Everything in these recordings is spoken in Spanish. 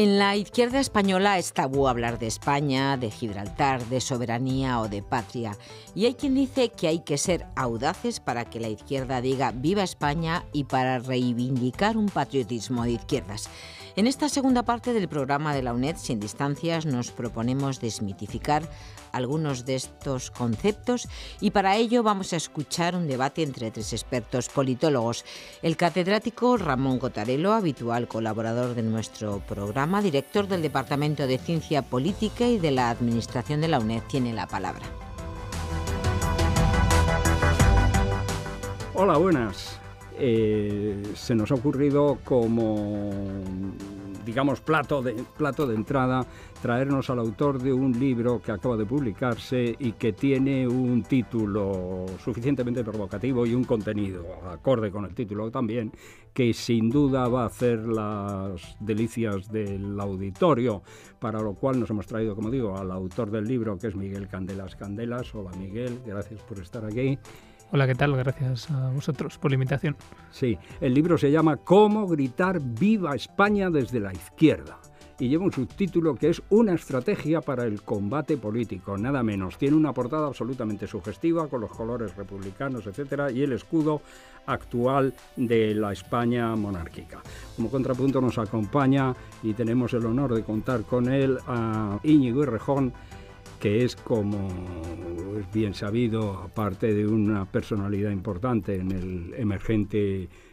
En la izquierda española es tabú hablar de España, de Gibraltar, de soberanía o de patria. Y hay quien dice que hay que ser audaces para que la izquierda diga ¡viva España! Y para reivindicar un patriotismo de izquierdas. En esta segunda parte del programa de la UNED, Sin Distancias, nos proponemos desmitificar algunos de estos conceptos y para ello vamos a escuchar un debate entre tres expertos politólogos. El catedrático Ramón Cotarelo, habitual colaborador de nuestro programa, director del Departamento de Ciencia Política y de la Administración de la UNED, tiene la palabra. Hola, buenas. Se nos ha ocurrido como, digamos, plato de entrada traernos al autor de un libro que acaba de publicarse y que tiene un título suficientemente provocativo y un contenido acorde con el título también, que sin duda va a hacer las delicias del auditorio, para lo cual nos hemos traído, como digo, al autor del libro, que es Miguel Candelas Candelas. Hola, Miguel, gracias por estar aquí. Hola, ¿qué tal? Gracias a vosotros por la invitación. Sí, el libro se llama ¿Cómo gritar viva España desde la izquierda? Y lleva un subtítulo que es Una estrategia para el combate político, nada menos. Tiene una portada absolutamente sugestiva con los colores republicanos, etcétera, y el escudo actual de la España monárquica. Como contrapunto nos acompaña, y tenemos el honor de contar con él, a Íñigo Errejón, que es, como es bien sabido, aparte de una personalidad importante en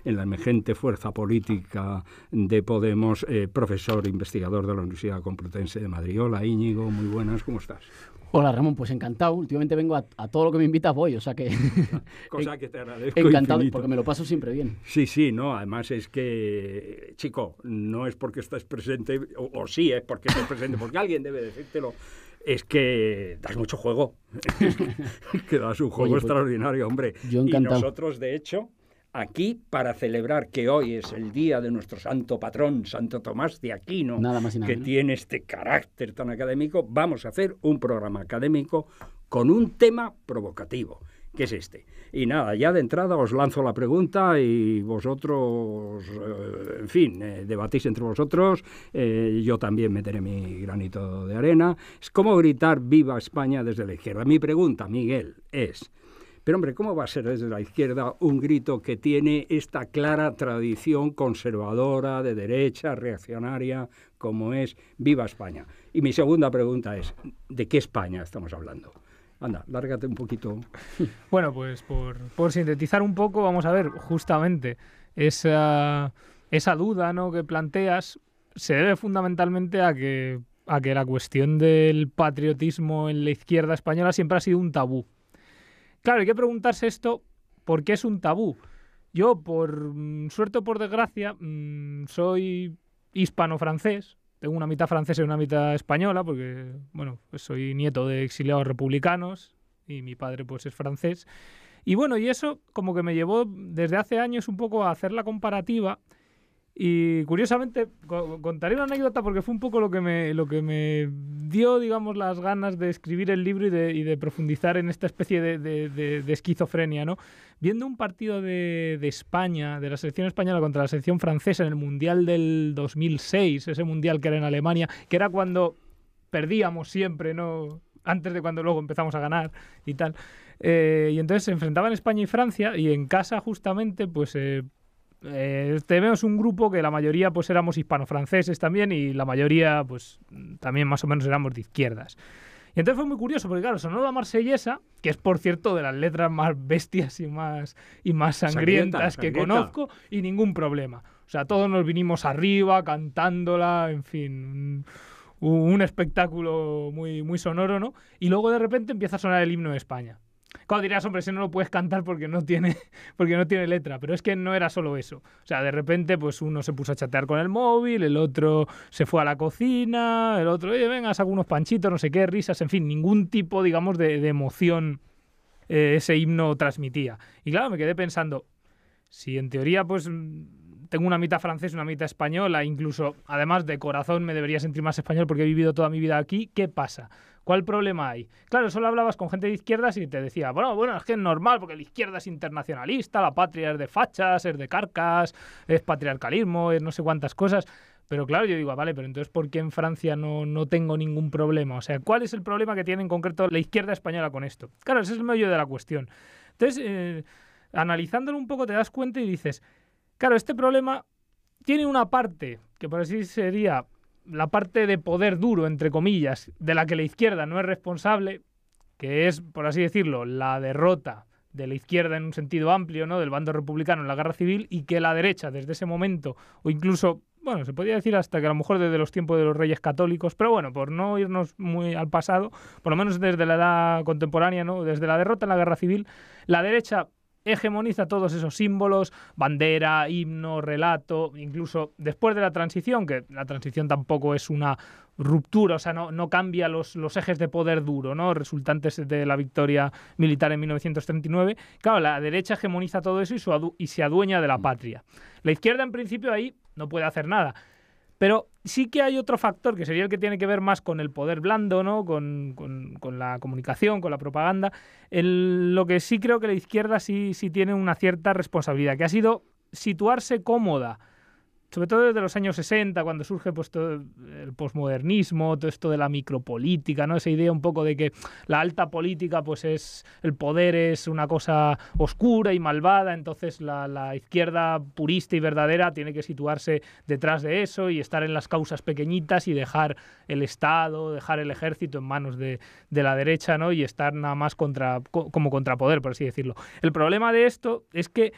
la emergente fuerza política de Podemos, profesor investigador de la Universidad Complutense de Madrid. Hola, Íñigo, muy buenas, ¿cómo estás? Hola, Ramón, pues encantado. Últimamente vengo a todo lo que me invitas voy, o sea que... Cosa que te agradezco encantado, infinito. porque me lo paso siempre bien. Sí, no, además es que, chico, no es porque estés presente, o sí es porque estés presente, porque alguien debe decírtelo. Es que das mucho juego, que das un juego extraordinario, hombre. Yo encantado. Y nosotros, de hecho, aquí, para celebrar que hoy es el día de nuestro santo patrón, Santo Tomás de Aquino, nada más y nada que tiene este carácter tan académico, vamos a hacer un programa académico con un tema provocativo, que es este. Y nada, ya de entrada os lanzo la pregunta y vosotros, en fin, debatís entre vosotros. Yo también meteré mi granito de arena. Es ¿cómo gritar viva España desde la izquierda? Mi pregunta, Miguel, es... Pero hombre, ¿cómo va a ser desde la izquierda un grito que tiene esta clara tradición conservadora, de derecha, reaccionaria, como es viva España? Y mi segunda pregunta es, ¿de qué España estamos hablando? Anda, lárgate un poquito. Bueno, pues por sintetizar un poco, vamos a ver, justamente esa duda, ¿no?, que planteas se debe fundamentalmente a que la cuestión del patriotismo en la izquierda española siempre ha sido un tabú. Claro, hay que preguntarse esto, ¿por qué es un tabú? Yo, por suerte o por desgracia, soy hispano-francés. Tengo una mitad francesa y una mitad española, porque, bueno, pues soy nieto de exiliados republicanos y mi padre, pues, es francés. Y bueno, y eso como que me llevó desde hace años un poco a hacer la comparativa. Y curiosamente, contaré una anécdota porque fue un poco lo que me dio, digamos, las ganas de escribir el libro y de profundizar en esta especie de esquizofrenia, ¿no? Viendo un partido de España, de la selección española contra la selección francesa en el Mundial del 2006, ese Mundial que era en Alemania, que era cuando perdíamos siempre, ¿no?, antes de cuando luego empezamos a ganar y tal. Y entonces se enfrentaban España y Francia y en casa justamente, pues... tenemos un grupo que la mayoría pues éramos hispano-franceses también y la mayoría pues también más o menos éramos de izquierdas. Y entonces fue muy curioso porque claro, sonó la marsellesa, que es por cierto de las letras más bestias y más sangrientas que conozco, y ningún problema. O sea, todos nos vinimos arriba cantándola, en fin, un espectáculo muy, muy sonoro, ¿no? Y luego de repente empieza a sonar el himno de España. Claro, dirás, hombre, ese no lo puedes cantar porque no tiene letra, pero es que no era solo eso. O sea, de repente, pues uno se puso a chatear con el móvil, el otro se fue a la cocina, el otro, oye, venga, saca unos panchitos, no sé qué, risas, en fin, ningún tipo, digamos, de emoción ese himno transmitía. Y claro, me quedé pensando, si en teoría, pues... tengo una mitad francesa, una mitad española, incluso, además de corazón, me debería sentir más español porque he vivido toda mi vida aquí. ¿Qué pasa? ¿Cuál problema hay? Claro, solo hablabas con gente de izquierdas y te decía, bueno, es que es normal porque la izquierda es internacionalista, la patria es de fachas, es de carcas, es patriarcalismo, es no sé cuántas cosas. Pero claro, yo digo, vale, pero entonces ¿por qué en Francia no tengo ningún problema? O sea, ¿cuál es el problema que tiene en concreto la izquierda española con esto? Claro, ese es el meollo de la cuestión. Entonces, analizándolo un poco te das cuenta y dices, claro, este problema tiene una parte, que por así sería la parte de poder duro, entre comillas, de la que la izquierda no es responsable, que es, por así decirlo, la derrota de la izquierda en un sentido amplio, ¿no?, del bando republicano en la guerra civil, y que la derecha desde ese momento, o incluso, bueno, se podría decir hasta que a lo mejor desde los tiempos de los reyes católicos, pero bueno, por no irnos muy al pasado, por lo menos desde la edad contemporánea, ¿no?, desde la derrota en la guerra civil, la derecha hegemoniza todos esos símbolos, bandera, himno, relato, incluso después de la transición, que la transición tampoco es una ruptura, o sea, no cambia los ejes de poder duro, ¿no?, resultantes de la victoria militar en 1939. Claro, la derecha hegemoniza todo eso y se adueña de la patria. La izquierda, en principio, ahí no puede hacer nada. Pero sí que hay otro factor, que sería el que tiene que ver más con el poder blando, ¿no?, con la comunicación, con la propaganda. Lo que sí creo que la izquierda sí tiene una cierta responsabilidad, que ha sido situarse cómoda, sobre todo desde los años 60, cuando surge pues, todo el posmodernismo, todo esto de la micropolítica, ¿no?, esa idea un poco de que la alta política, pues el poder es una cosa oscura y malvada, entonces la izquierda purista y verdadera tiene que situarse detrás de eso y estar en las causas pequeñitas y dejar el Estado, dejar el ejército en manos de la derecha, ¿no?, y estar nada más como contrapoder, por así decirlo. El problema de esto es que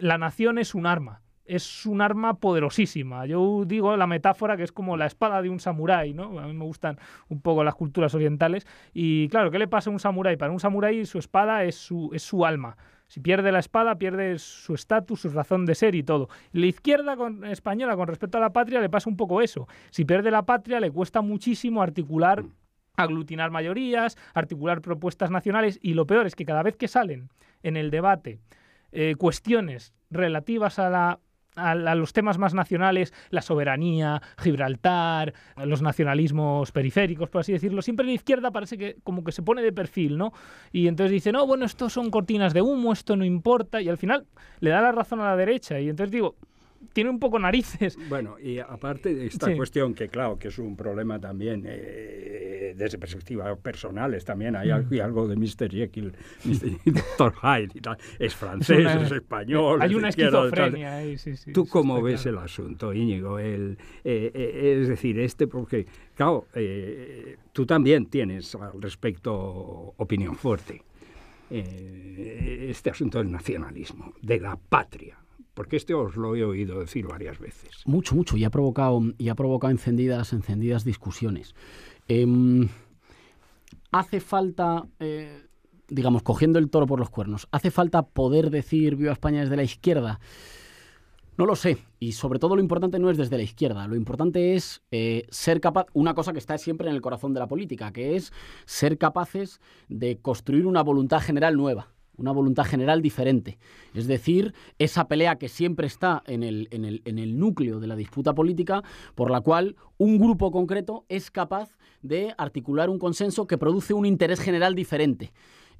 la nación es un arma. Es un arma poderosísima. Yo digo la metáfora que es como la espada de un samurái, ¿no? A mí me gustan un poco las culturas orientales. Y claro, ¿qué le pasa a un samurái? Para un samurái su espada es su alma. Si pierde la espada, pierde su estatus, su razón de ser y todo. La izquierda española con respecto a la patria le pasa un poco eso. Si pierde la patria, le cuesta muchísimo aglutinar mayorías, articular propuestas nacionales, y lo peor es que cada vez que salen en el debate cuestiones relativas a los temas más nacionales, la soberanía, Gibraltar, los nacionalismos periféricos, por así decirlo, siempre la izquierda parece que como que se pone de perfil, ¿no? Y entonces dice, no, bueno, esto son cortinas de humo, esto no importa, y al final le da la razón a la derecha, y entonces digo, tiene un poco narices. Bueno, y aparte de esta cuestión, que claro, que es un problema también desde perspectiva personales, también hay algo de Mr. Jekyll, Dr. Hyde y tal. Es francés, es español. Hay una esquizofrenia ahí, sí. ¿Tú cómo ves el asunto, Íñigo? Es decir, porque, claro, tú también tienes al respecto opinión fuerte. Este asunto del nacionalismo, de la patria. Porque os lo he oído decir varias veces. Mucho, y ha provocado encendidas discusiones. Hace falta, digamos, cogiendo el toro por los cuernos, ¿hace falta poder decir viva España desde la izquierda? No lo sé. Y sobre todo lo importante no es desde la izquierda. Lo importante es ser capaz, una cosa que está siempre en el corazón de la política, que es ser capaces de construir una voluntad general nueva. Una voluntad general diferente. Es decir, esa pelea que siempre está en el núcleo de la disputa política, por la cual un grupo concreto es capaz de articular un consenso que produce un interés general diferente.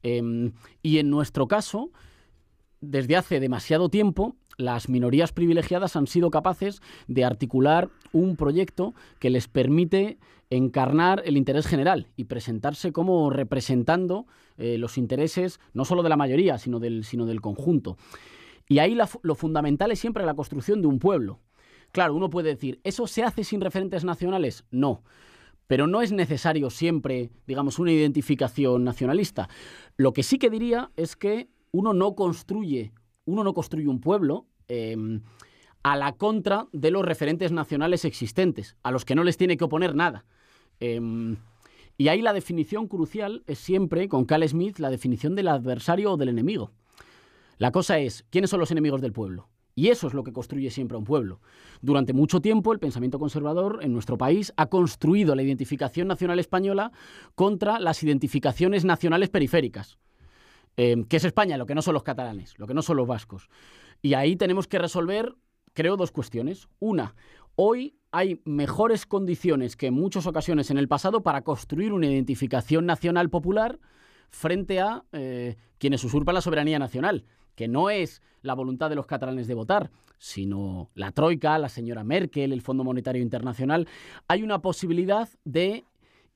Y en nuestro caso, desde hace demasiado tiempo, las minorías privilegiadas han sido capaces de articular un proyecto que les permite encarnar el interés general y presentarse como representando los intereses no solo de la mayoría, sino del conjunto. Y ahí lo fundamental es siempre la construcción de un pueblo. Claro, uno puede decir, ¿eso se hace sin referentes nacionales? No. Pero no es necesario siempre, digamos, una identificación nacionalista. Lo que sí que diría es que uno no construye un pueblo a la contra de los referentes nacionales existentes, a los que no les tiene que oponer nada. Y ahí la definición crucial es siempre, con Carl Smith, la definición del adversario o del enemigo. La cosa es, ¿quiénes son los enemigos del pueblo? Y eso es lo que construye siempre a un pueblo. Durante mucho tiempo, el pensamiento conservador en nuestro país ha construido la identificación nacional española contra las identificaciones nacionales periféricas. ¿Qué es España? Lo que no son los catalanes, lo que no son los vascos. Y ahí tenemos que resolver, creo, dos cuestiones. Una, hoy hay mejores condiciones que en muchas ocasiones en el pasado para construir una identificación nacional popular frente a quienes usurpan la soberanía nacional, que no es la voluntad de los catalanes de votar, sino la Troika, la señora Merkel, el Fondo Monetario Internacional, hay una posibilidad de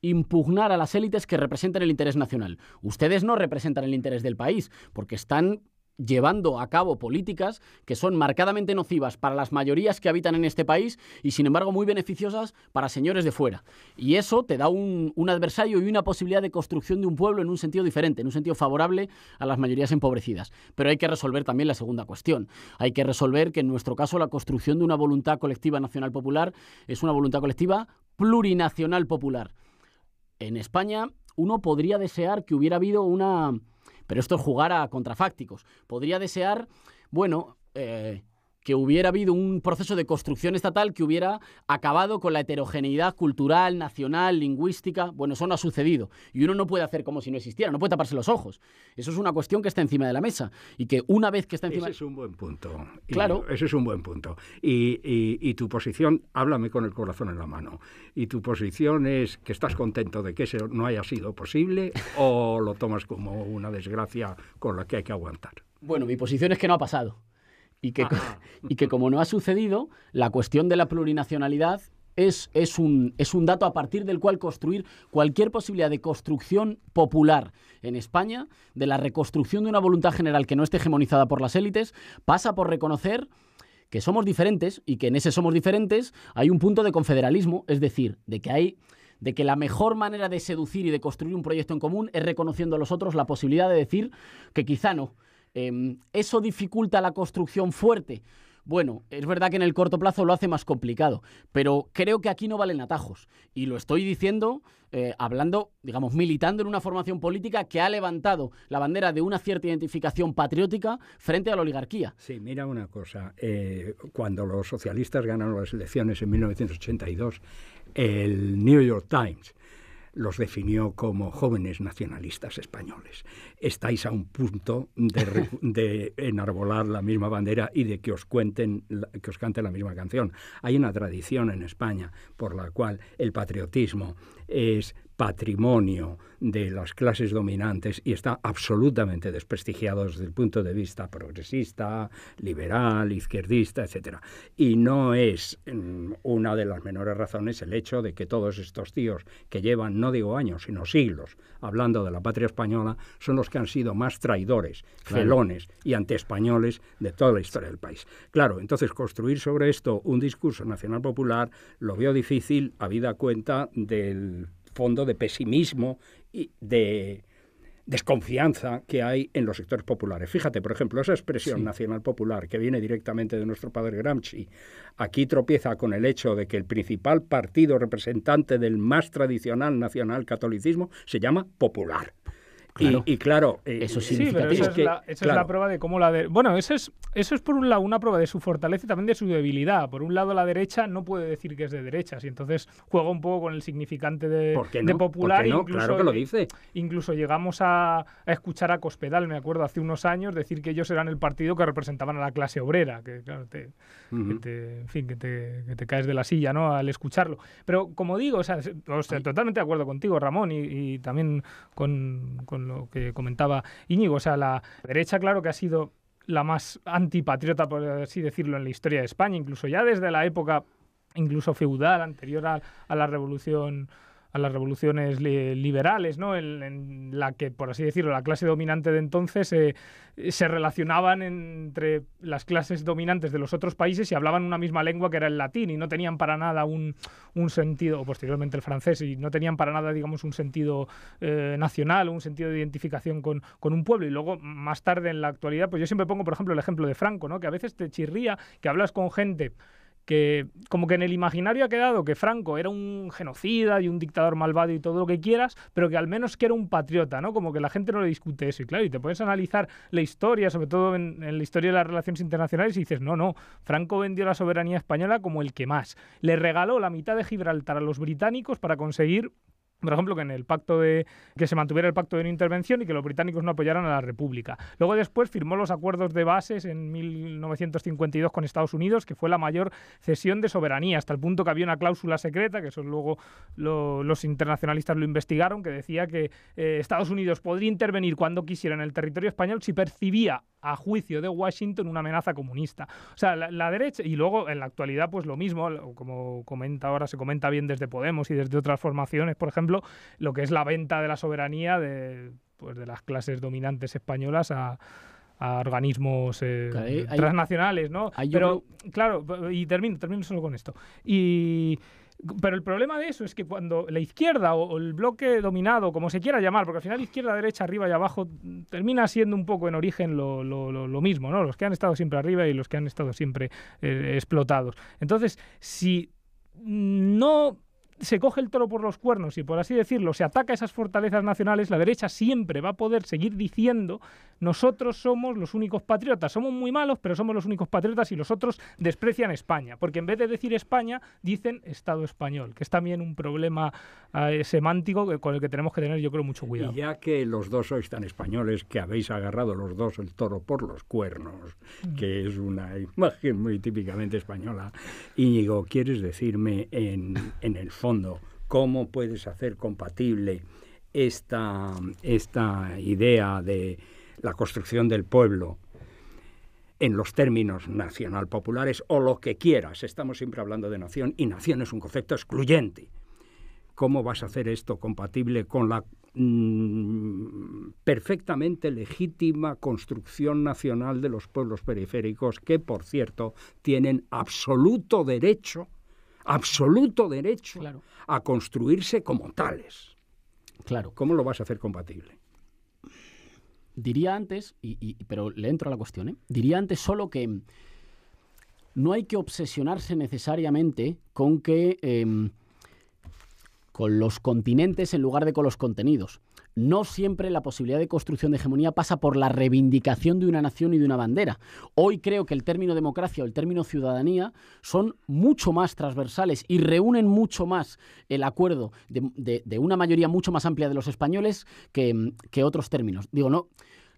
impugnar a las élites que representan el interés nacional. Ustedes no representan el interés del país, porque están llevando a cabo políticas que son marcadamente nocivas para las mayorías que habitan en este país y, sin embargo, muy beneficiosas para señores de fuera. Y eso te da un adversario y una posibilidad de construcción de un pueblo en un sentido diferente, en un sentido favorable a las mayorías empobrecidas. Pero hay que resolver también la segunda cuestión. Hay que resolver que, en nuestro caso, la construcción de una voluntad colectiva nacional popular es una voluntad colectiva plurinacional popular. En España, uno podría desear que hubiera habido una... Pero esto es jugar a contrafácticos. Podría desear, bueno, que hubiera habido un proceso de construcción estatal que hubiera acabado con la heterogeneidad cultural, nacional, lingüística. Bueno, eso no ha sucedido. Y uno no puede hacer como si no existiera, no puede taparse los ojos. Eso es una cuestión que está encima de la mesa. Y que una vez que está encima... Ese es un buen punto. Claro. Ese es un buen punto. Y tu posición, háblame con el corazón en la mano. ¿Y tu posición es que estás contento de que eso no haya sido posible o lo tomas como una desgracia con la que hay que aguantar? Bueno, mi posición es que no ha pasado. Y que como no ha sucedido, la cuestión de la plurinacionalidad es un dato a partir del cual construir cualquier posibilidad de construcción popular en España, de la reconstrucción de una voluntad general que no esté hegemonizada por las élites, pasa por reconocer que somos diferentes y que en ese somos diferentes hay un punto de confederalismo, es decir, de que la mejor manera de seducir y de construir un proyecto en común es reconociendo a los otros la posibilidad de decir que quizá no. ¿Eso dificulta la construcción fuerte? Bueno, es verdad que en el corto plazo lo hace más complicado, pero creo que aquí no valen atajos. Y lo estoy diciendo hablando, digamos, militando en una formación política que ha levantado la bandera de una cierta identificación patriótica frente a la oligarquía. Sí, mira una cosa. Cuando los socialistas ganaron las elecciones en 1982, el New York Times los definió como jóvenes nacionalistas españoles. Estáis a un punto de enarbolar la misma bandera y de que os canten la misma canción. Hay una tradición en España por la cual el patriotismo es patrimonio de las clases dominantes y está absolutamente desprestigiado desde el punto de vista progresista, liberal, izquierdista, etc. Y no es una de las menores razones el hecho de que todos estos tíos que llevan, no digo años, sino siglos, hablando de la patria española, son los que han sido más traidores, felones y antiespañoles de toda la historia del país. Claro, entonces construir sobre esto un discurso nacional popular lo veo difícil, habida cuenta del fondo de pesimismo y de desconfianza que hay en los sectores populares. Fíjate, por ejemplo, esa expresión nacional popular que viene directamente de nuestro padre Gramsci, aquí tropieza con el hecho de que el principal partido representante del más tradicional nacional catolicismo se llama popular. Claro. Y claro, eso significa esa es la prueba de cómo bueno, eso es por un lado una prueba de su fortaleza y también de su debilidad. Por un lado, la derecha no puede decir que es de derechas y entonces juega un poco con el significante de popular. ¿Por qué no? Incluso, claro que lo dice. Incluso llegamos a escuchar a Cospedal, me acuerdo, hace unos años, decir que ellos eran el partido que representaban a la clase obrera, que claro, que te caes de la silla, ¿no?, al escucharlo. Pero como digo, totalmente de acuerdo contigo, Ramón, y también con lo que comentaba Íñigo. O sea, la derecha, claro que ha sido la más antipatriota, por así decirlo, en la historia de España, incluso ya desde la época incluso feudal, anterior a la revolución, a las revoluciones liberales, ¿no?, en la que, por así decirlo, la clase dominante de entonces se relacionaban entre las clases dominantes de los otros países y hablaban una misma lengua, que era el latín, y no tenían para nada un sentido, o posteriormente el francés, y no tenían para nada, digamos, un sentido nacional o un sentido de identificación con un pueblo. Y luego, más tarde, en la actualidad, pues yo siempre pongo, por ejemplo, el ejemplo de Franco, ¿no?, que a veces te chirría que hablas con gente que como que en el imaginario ha quedado que Franco era un genocida y un dictador malvado y todo lo que quieras, pero que al menos que era un patriota, ¿no? Como que la gente no le discute eso. Y claro, y te puedes analizar la historia, sobre todo en la historia de las relaciones internacionales, y dices, no, Franco vendió la soberanía española como el que más. Le regaló la mitad de Gibraltar a los británicos para conseguir por ejemplo, que en el que se mantuviera el pacto de no intervención y que los británicos no apoyaran a la República. Luego después firmó los acuerdos de bases en 1952 con Estados Unidos, que fue la mayor cesión de soberanía, hasta el punto que había una cláusula secreta, que eso luego los internacionalistas lo investigaron, que decía que Estados Unidos podría intervenir cuando quisiera en el territorio español si percibía a juicio de Washington una amenaza comunista. O sea, la derecha, y luego en la actualidad pues lo mismo, como se comenta bien desde Podemos y desde otras formaciones, por ejemplo, lo que es la venta de la soberanía de las clases dominantes españolas a organismos transnacionales, ¿no? Pero, claro, y termino solo con esto. Pero el problema de eso es que cuando la izquierda o el bloque dominado, como se quiera llamar, porque al final izquierda, derecha, arriba y abajo, termina siendo un poco en origen lo mismo, ¿no? Los que han estado siempre arriba y los que han estado siempre explotados. Entonces, si no se coge el toro por los cuernos y, por así decirlo, se ataca a esas fortalezas nacionales, la derecha siempre va a poder seguir diciendo: nosotros somos los únicos patriotas, somos muy malos, pero somos los únicos patriotas, y los otros desprecian España, porque en vez de decir España, dicen Estado español, que es también un problema semántico con el que tenemos que tener, yo creo, mucho cuidado. Y ya que los dos sois tan españoles, que habéis agarrado los dos el toro por los cuernos, que es una imagen muy típicamente española, Íñigo, ¿quieres decirme en el fondo cómo puedes hacer compatible esta idea de la construcción del pueblo en los términos nacional populares o lo que quieras? Estamos siempre hablando de nación, y nación es un concepto excluyente. ¿Cómo vas a hacer esto compatible con la perfectamente legítima construcción nacional de los pueblos periféricos, que, por cierto, tienen absoluto derecho claro, a construirse como tales? Claro. ¿Cómo lo vas a hacer compatible? Diría antes, pero le entro a la cuestión, ¿eh? Diría antes solo que no hay que obsesionarse necesariamente con con los continentes en lugar de con los contenidos. No siempre la posibilidad de construcción de hegemonía pasa por la reivindicación de una nación y de una bandera. Hoy creo que el término democracia o el término ciudadanía son mucho más transversales y reúnen mucho más el acuerdo de una mayoría mucho más amplia de los españoles que otros términos. Digo,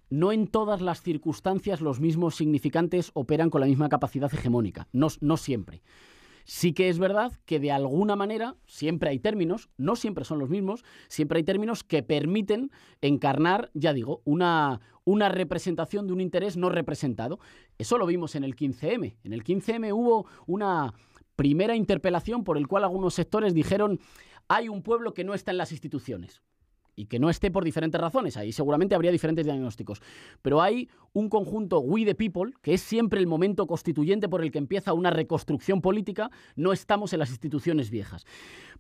no en todas las circunstancias los mismos significantes operan con la misma capacidad hegemónica. No siempre. Sí que es verdad que de alguna manera siempre hay términos, no siempre son los mismos, siempre hay términos que permiten encarnar, ya digo, una representación de un interés no representado. Eso lo vimos en el 15M. En el 15M hubo una primera interpelación por el cual algunos sectores dijeron: hay un pueblo que no está en las instituciones. Y que no esté por diferentes razones. Ahí seguramente habría diferentes diagnósticos. Pero hay un conjunto, we the people, que es siempre el momento constituyente por el que empieza una reconstrucción política. No estamos en las instituciones viejas.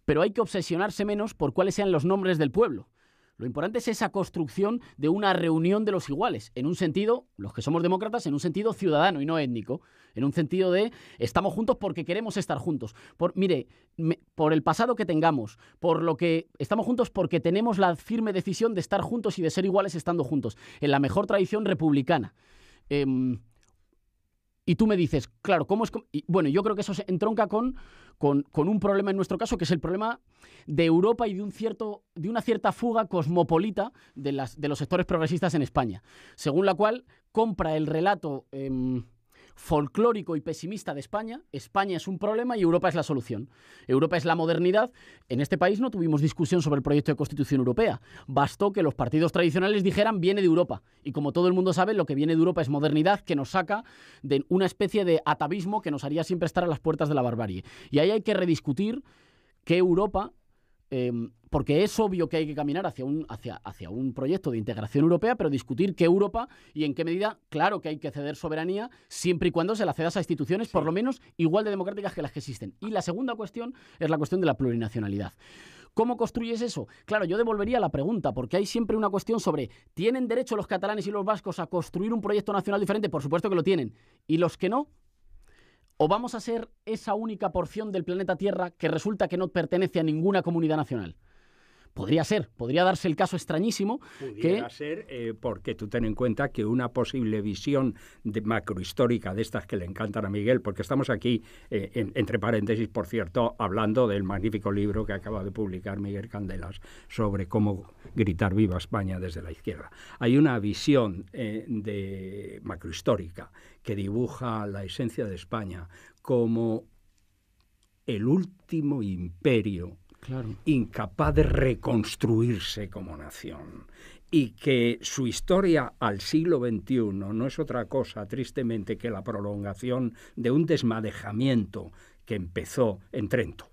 Pero hay que obsesionarse menos por cuáles sean los nombres del pueblo. Lo importante es esa construcción de una reunión de los iguales, en un sentido, los que somos demócratas, en un sentido ciudadano y no étnico, en un sentido de estamos juntos porque queremos estar juntos. Por el pasado que tengamos, por lo que estamos juntos porque tenemos la firme decisión de estar juntos y de ser iguales estando juntos, en la mejor tradición republicana. Y tú me dices, claro, ¿cómo es? Bueno, yo creo que eso se entronca con un problema en nuestro caso, que es el problema de Europa y de una cierta fuga cosmopolita de los sectores progresistas en España, según la cual compra el relato folclórico y pesimista de España. España es un problema y Europa es la solución. Europa es la modernidad. En este país no tuvimos discusión sobre el proyecto de Constitución Europea. Bastó que los partidos tradicionales dijeran: viene de Europa. Y como todo el mundo sabe, lo que viene de Europa es modernidad, que nos saca de una especie de atavismo que nos haría siempre estar a las puertas de la barbarie. Y ahí hay que rediscutir qué Europa... porque es obvio que hay que caminar hacia un proyecto de integración europea, pero discutir qué Europa y en qué medida, claro que hay que ceder soberanía, siempre y cuando se la cedas a instituciones, por lo menos igual de democráticas que las que existen. Y la segunda cuestión es la cuestión de la plurinacionalidad. ¿Cómo construyes eso? Claro, yo devolvería la pregunta, porque hay siempre una cuestión sobre: ¿tienen derecho los catalanes y los vascos a construir un proyecto nacional diferente? Por supuesto que lo tienen. ¿Y los que no? ¿O vamos a ser esa única porción del planeta Tierra que resulta que no pertenece a ninguna comunidad nacional? podría darse el caso extrañísimo Pudiera ser, porque tú ten en cuenta que una posible visión macrohistórica de estas que le encantan a Miguel, porque estamos aquí, entre paréntesis, por cierto, hablando del magnífico libro que acaba de publicar Miguel Candelas sobre cómo gritar viva España desde la izquierda. Hay una visión macrohistórica que dibuja la esencia de España como el último imperio incapaz de reconstruirse como nación, y que su historia al siglo XXI no es otra cosa, tristemente, que la prolongación de un desmadejamiento que empezó en Trento,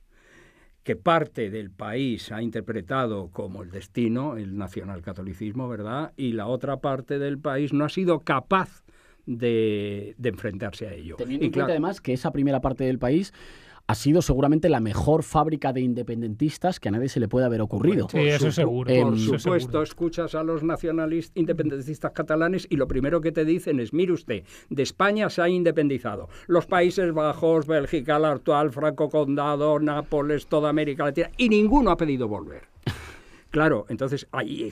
que parte del país ha interpretado como el destino, el nacionalcatolicismo, ¿verdad? Y la otra parte del país no ha sido capaz de enfrentarse a ello. Teniendo en cuenta además que esa primera parte del país ha sido seguramente la mejor fábrica de independentistas que a nadie se le puede haber ocurrido. Sí, eso seguro. Por supuesto, escuchas a los nacionalistas independentistas catalanes y lo primero que te dicen es, mire usted, de España se ha independizado los Países Bajos, Bélgica, el actual Franco Condado, Nápoles, toda América Latina, y ninguno ha pedido volver. Claro, entonces,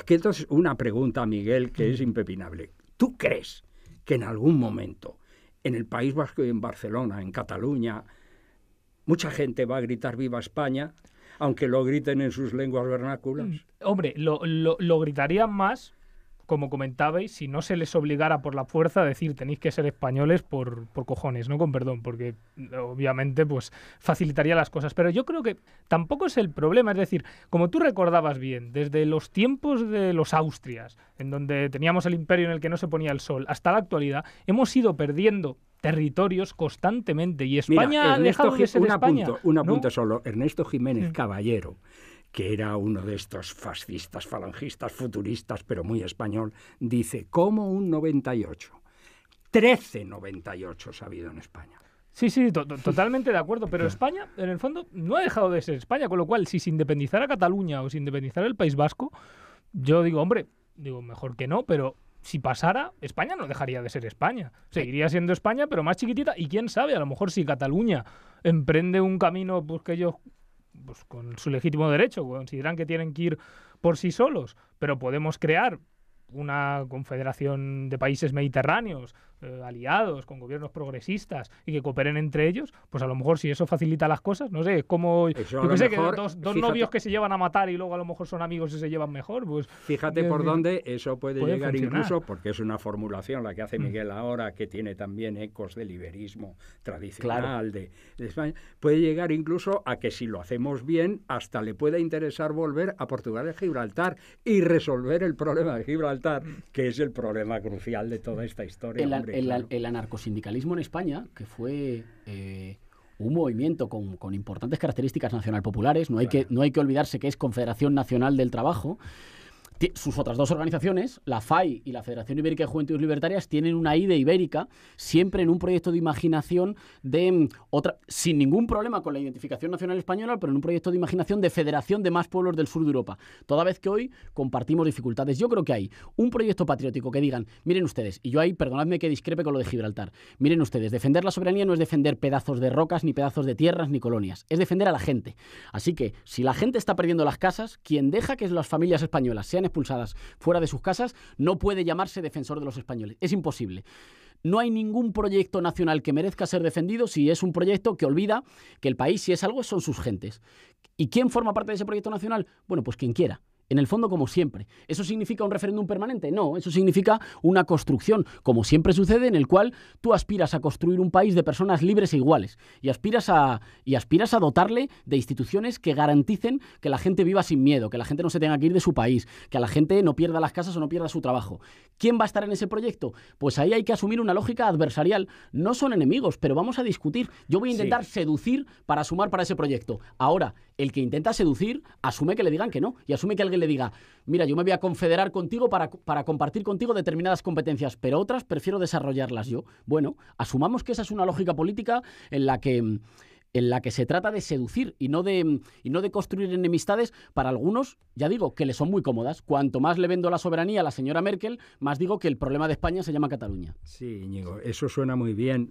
entonces una pregunta, Miguel, que es impepinable. ¿Tú crees que en algún momento en el País Vasco y en Barcelona, en Cataluña, mucha gente va a gritar viva España, aunque lo griten en sus lenguas vernáculas? Hombre, lo gritarían más, como comentabais, si no se les obligara por la fuerza a decir tenéis que ser españoles por cojones, no con perdón, porque obviamente pues facilitaría las cosas. Pero yo creo que tampoco es el problema, es decir, como tú recordabas bien, desde los tiempos de los Austrias, en donde teníamos el imperio en el que no se ponía el sol, hasta la actualidad, hemos ido perdiendo territorios constantemente, y España ha dejado de ser España. Un apunte solo. Ernesto Jiménez Caballero, que era uno de estos fascistas, falangistas, futuristas, pero muy español, dice, ¿cómo un 98? 13 98 ha habido en España. Sí, totalmente de acuerdo, pero España, en el fondo, no ha dejado de ser España, con lo cual, si se independizara Cataluña o se independizara el País Vasco, yo digo, mejor que no, pero si pasara, España no dejaría de ser España. Seguiría siendo España, pero más chiquitita, y quién sabe, a lo mejor si Cataluña emprende un camino pues, que ellos, pues, con su legítimo derecho, consideran que tienen que ir por sí solos, pero podemos crear una confederación de países mediterráneos aliados con gobiernos progresistas y que cooperen entre ellos, pues a lo mejor si eso facilita las cosas, no sé, como yo que sé, que dos novios que se llevan a matar y luego a lo mejor son amigos y se llevan mejor, pues fíjate por dónde eso puede llegar funcionar. Incluso, porque es una formulación la que hace Miguel ahora, que tiene también ecos del iberismo tradicional de España, puede llegar incluso a que si lo hacemos bien, hasta le pueda interesar volver a Portugal y Gibraltar y resolver el problema de Gibraltar, que es el problema crucial de toda esta historia. El anarcosindicalismo en España, que fue un movimiento con importantes características nacional-populares, no hay que olvidarse que es Confederación Nacional del Trabajo. Sus otras dos organizaciones, la FAI y la Federación Ibérica de Juventudes Libertarias, tienen una I de ibérica, siempre en un proyecto de imaginación sin ningún problema con la identificación nacional española, pero en un proyecto de imaginación de federación de más pueblos del sur de Europa. Toda vez que hoy compartimos dificultades. Yo creo que hay un proyecto patriótico que digan, miren ustedes, y yo ahí, perdonadme que discrepe con lo de Gibraltar, miren ustedes, defender la soberanía no es defender pedazos de rocas, ni pedazos de tierras, ni colonias, es defender a la gente. Así que, si la gente está perdiendo las casas, quien deja que las familias españolas sean expulsadas fuera de sus casas no puede llamarse defensor de los españoles. Es imposible. No hay ningún proyecto nacional que merezca ser defendido si es un proyecto que olvida que el país, si es algo, son sus gentes. ¿Y quién forma parte de ese proyecto nacional? Bueno, pues quien quiera. En el fondo, como siempre. ¿Eso significa un referéndum permanente? No, eso significa una construcción, como siempre sucede, en el cual tú aspiras a construir un país de personas libres e iguales y aspiras a dotarle de instituciones que garanticen que la gente viva sin miedo, que la gente no se tenga que ir de su país, que la gente no pierda las casas o no pierda su trabajo. ¿Quién va a estar en ese proyecto? Pues ahí hay que asumir una lógica adversarial. No son enemigos, pero vamos a discutir. Yo voy a intentar seducir para sumar para ese proyecto. Ahora, el que intenta seducir asume que le digan que no y asume que alguien le diga, mira, yo me voy a confederar contigo para compartir contigo determinadas competencias, pero otras prefiero desarrollarlas yo. Bueno, asumamos que esa es una lógica política en la que se trata de seducir y no de construir enemistades para algunos, ya digo, que le son muy cómodas. Cuanto más le vendo la soberanía a la señora Merkel, más digo que el problema de España se llama Cataluña. Sí, Íñigo, eso suena muy bien,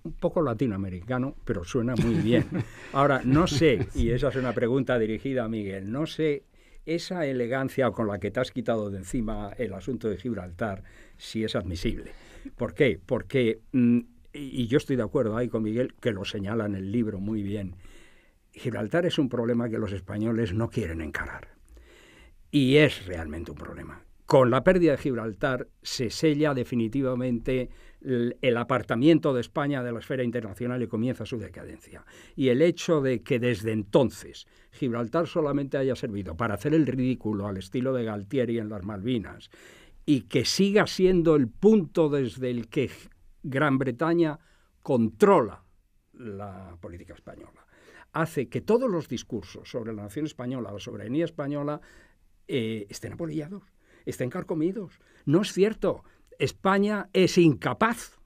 un poco latinoamericano, pero suena muy bien. Ahora, no sé, y esa es una pregunta dirigida a Miguel, no sé esa elegancia con la que te has quitado de encima el asunto de Gibraltar, si es admisible. ¿Por qué? Porque, y yo estoy de acuerdo ahí con Miguel, que lo señala en el libro muy bien, Gibraltar es un problema que los españoles no quieren encarar. Y es realmente un problema. Con la pérdida de Gibraltar se sella definitivamente el apartamiento de España de la esfera internacional y comienza su decadencia. Y el hecho de que desde entonces Gibraltar solamente haya servido para hacer el ridículo al estilo de Galtieri en las Malvinas y que siga siendo el punto desde el que Gran Bretaña controla la política española, hace que todos los discursos sobre la nación española, la soberanía española, estén apolillados, estén carcomidos. No es cierto. España es incapaz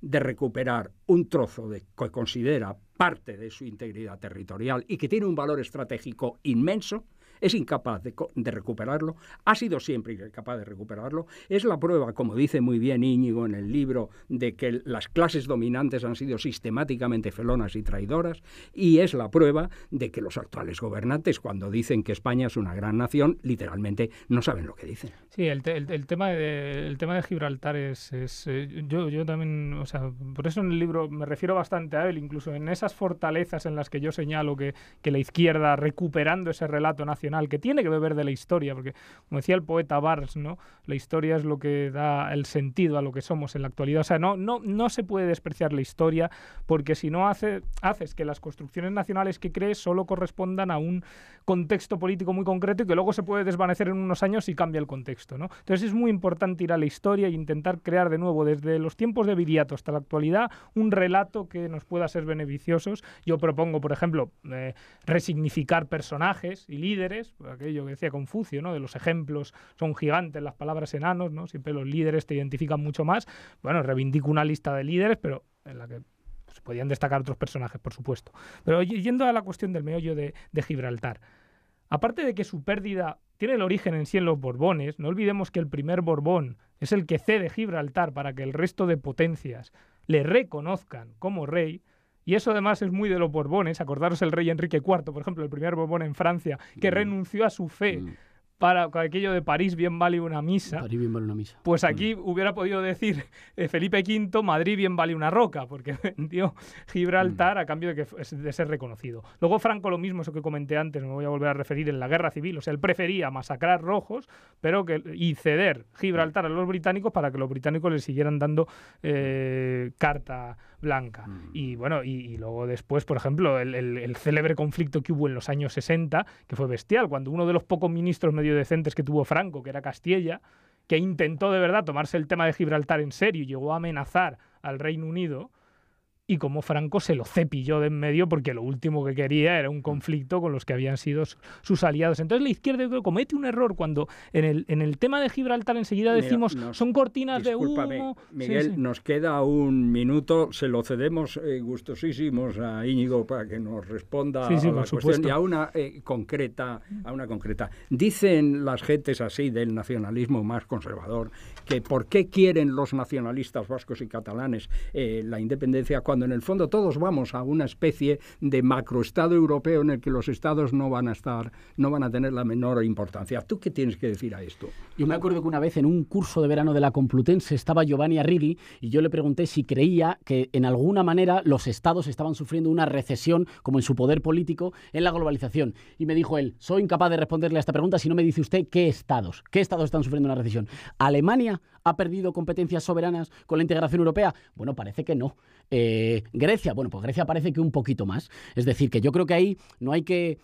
de recuperar un trozo que considera parte de su integridad territorial y que tiene un valor estratégico inmenso. Es incapaz de recuperarlo, ha sido siempre incapaz de recuperarlo. Es la prueba, como dice muy bien Íñigo en el libro, de que las clases dominantes han sido sistemáticamente felonas y traidoras, y es la prueba de que los actuales gobernantes, cuando dicen que España es una gran nación, literalmente no saben lo que dicen. Sí, el tema de Gibraltar yo también, o sea, por eso en el libro me refiero bastante a él, incluso en esas fortalezas en las que yo señalo que la izquierda, recuperando ese relato nacional, que tiene que beber de la historia, porque, como decía el poeta Barnes, ¿no?, la historia es lo que da el sentido a lo que somos en la actualidad. O sea, no se puede despreciar la historia, porque si no haces que las construcciones nacionales que crees solo correspondan a un contexto político muy concreto y que luego se puede desvanecer en unos años y cambia el contexto, ¿no? Entonces es muy importante ir a la historia e intentar crear de nuevo, desde los tiempos de Viriato hasta la actualidad, un relato que nos pueda ser beneficiosos. Yo propongo, por ejemplo, resignificar personajes y líderes, aquello que decía Confucio, ¿no?, de los ejemplos son gigantes, las palabras enanos, ¿no? Siempre los líderes te identifican mucho más. Bueno, reivindico una lista de líderes, pero en la que se podían destacar otros personajes, por supuesto. Pero yendo a la cuestión del meollo de Gibraltar, aparte de que su pérdida tiene el origen en sí en los Borbones, no olvidemos que el primer Borbón es el que cede Gibraltar para que el resto de potencias le reconozcan como rey. Y eso además es muy de los Borbones. Acordaros el rey Enrique IV, por ejemplo, el primer Borbón en Francia, que renunció a su fe para aquello de París bien vale una misa. París bien vale una misa. Pues aquí hubiera podido decir Felipe V, Madrid bien vale una roca, porque vendió Gibraltar a cambio de ser reconocido. Luego Franco lo mismo, eso que comenté antes, me voy a volver a referir, en la Guerra Civil. O sea, él prefería masacrar rojos y ceder Gibraltar a los británicos para que los británicos le siguieran dando carta blanca. Y bueno, y luego después, por ejemplo, el célebre conflicto que hubo en los años 60, que fue bestial, cuando uno de los pocos ministros medio decentes que tuvo Franco, que era Castilla, que intentó de verdad tomarse el tema de Gibraltar en serio y llegó a amenazar al Reino Unido, y como Franco se lo cepilló de en medio porque lo último que quería era un conflicto con los que habían sido sus aliados. Entonces la izquierda, yo creo, comete un error cuando en el tema de Gibraltar enseguida decimos son cortinas de humo. Miguel, sí. Nos queda un minuto, se lo cedemos gustosísimos a Íñigo para que nos responda a la cuestión y a una concreta. Dicen las gentes así del nacionalismo más conservador que ¿por qué quieren los nacionalistas vascos y catalanes la independencia cuando en el fondo todos vamos a una especie de macroestado europeo en el que los estados no van a tener la menor importancia? ¿Tú qué tienes que decir a esto? Yo me acuerdo que una vez en un curso de verano de la Complutense estaba Giovanni Arrighi y yo le pregunté si creía que en alguna manera los estados estaban sufriendo una recesión como en su poder político en la globalización. Y me dijo él, soy incapaz de responderle a esta pregunta si no me dice usted qué estados están sufriendo una recesión. ¿Alemania ha perdido competencias soberanas con la integración europea? Bueno, parece que no. Grecia, bueno, pues Grecia parece que un poquito más. Es decir, que yo creo que ahí no hay que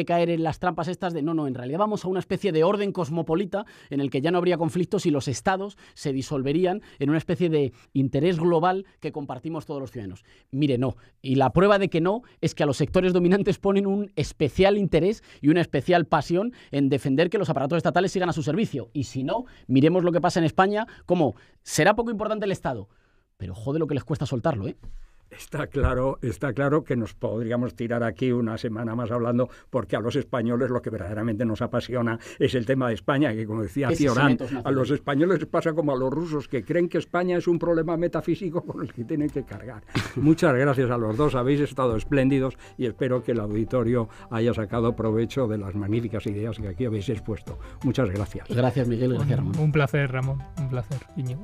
caer en las trampas estas de no, en realidad vamos a una especie de orden cosmopolita en el que ya no habría conflictos y los estados se disolverían en una especie de interés global que compartimos todos los ciudadanos. Mire, no. Y la prueba de que no es que a los sectores dominantes ponen un especial interés y una especial pasión en defender que los aparatos estatales sigan a su servicio. Y si no, miremos lo que pasa en España, como será poco importante el Estado, pero jode lo que les cuesta soltarlo, ¿eh? Está claro que nos podríamos tirar aquí una semana más hablando, porque a los españoles lo que verdaderamente nos apasiona es el tema de España, que como decía Cioran, a los españoles les pasa como a los rusos, que creen que España es un problema metafísico con el que tienen que cargar. Muchas gracias a los dos, habéis estado espléndidos y espero que el auditorio haya sacado provecho de las magníficas ideas que aquí habéis expuesto. Muchas gracias. Gracias, Miguel, gracias, Ramón. Un placer, Ramón, un placer, Íñigo.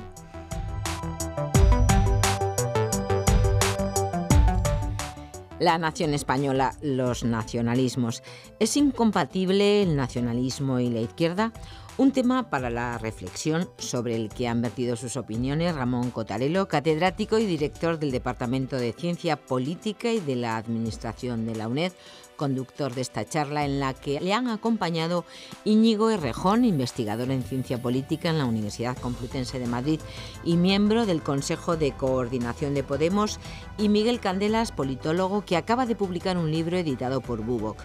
La nación española, los nacionalismos. ¿Es incompatible el nacionalismo y la izquierda? Un tema para la reflexión sobre el que han vertido sus opiniones Ramón Cotarelo, catedrático y director del Departamento de Ciencia Política y de la Administración de la UNED, conductor de esta charla en la que le han acompañado Íñigo Errejón, investigador en Ciencia Política en la Universidad Complutense de Madrid y miembro del Consejo de Coordinación de Podemos, y Miguel Candelas, politólogo, que acaba de publicar un libro editado por Bubok,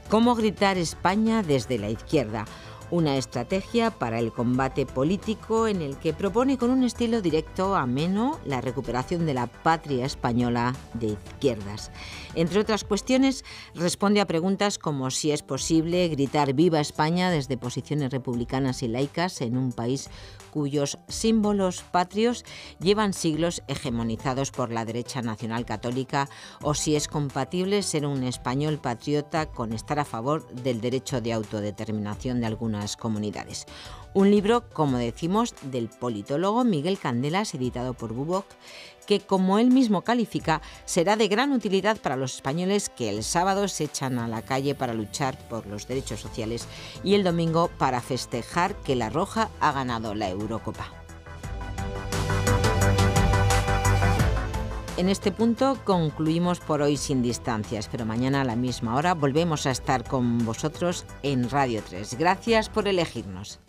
¿Cómo gritar España desde la izquierda?, una estrategia para el combate político en el que propone con un estilo directo, ameno, la recuperación de la patria española de izquierdas. Entre otras cuestiones, responde a preguntas como si es posible gritar «Viva España» desde posiciones republicanas y laicas en un país cuyos símbolos patrios llevan siglos hegemonizados por la derecha nacional católica, o si es compatible ser un español patriota con estar a favor del derecho de autodeterminación de algunas comunidades. Un libro, como decimos, del politólogo Miguel Candelas, editado por Bubok, que, como él mismo califica, será de gran utilidad para los españoles que el sábado se echan a la calle para luchar por los derechos sociales y el domingo para festejar que la Roja ha ganado la Eurocopa. En este punto concluimos por hoy Sin Distancias, pero mañana a la misma hora volvemos a estar con vosotros en Radio 3. Gracias por elegirnos.